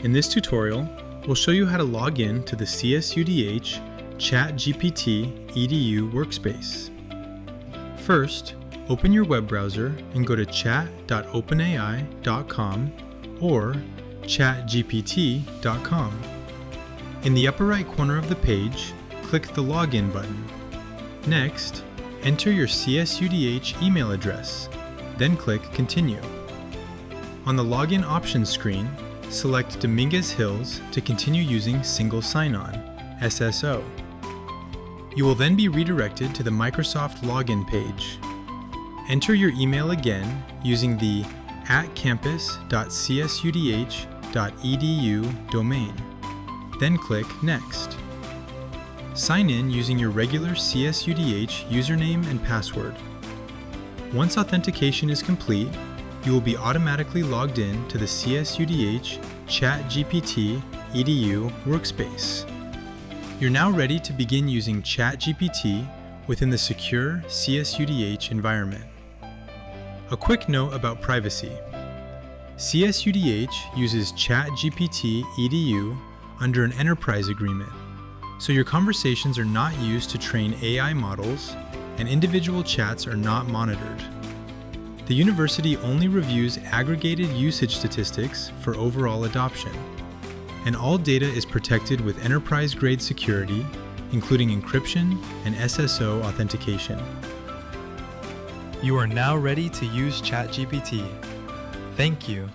In this tutorial, we'll show you how to log in to the CSUDH ChatGPT Edu workspace. First, open your web browser and go to chat.openai.com or chatgpt.com. In the upper right corner of the page, click the Login button. Next, enter your CSUDH email address, then click Continue. On the Login Options screen, select Dominguez Hills to continue using Single Sign-On, SSO. You will then be redirected to the Microsoft Login page. Enter your email again using the @campus.csudh.edu domain. Then click Next. Sign in using your regular CSUDH username and password. Once authentication is complete, you will be automatically logged in to the CSUDH ChatGPT Edu workspace. You're now ready to begin using ChatGPT within the secure CSUDH environment. A quick note about privacy. CSUDH uses ChatGPT Edu under an enterprise agreement, so your conversations are not used to train AI models and individual chats are not monitored. The university only reviews aggregated usage statistics for overall adoption, and all data is protected with enterprise-grade security, including encryption and SSO authentication. You are now ready to use ChatGPT. Thank you.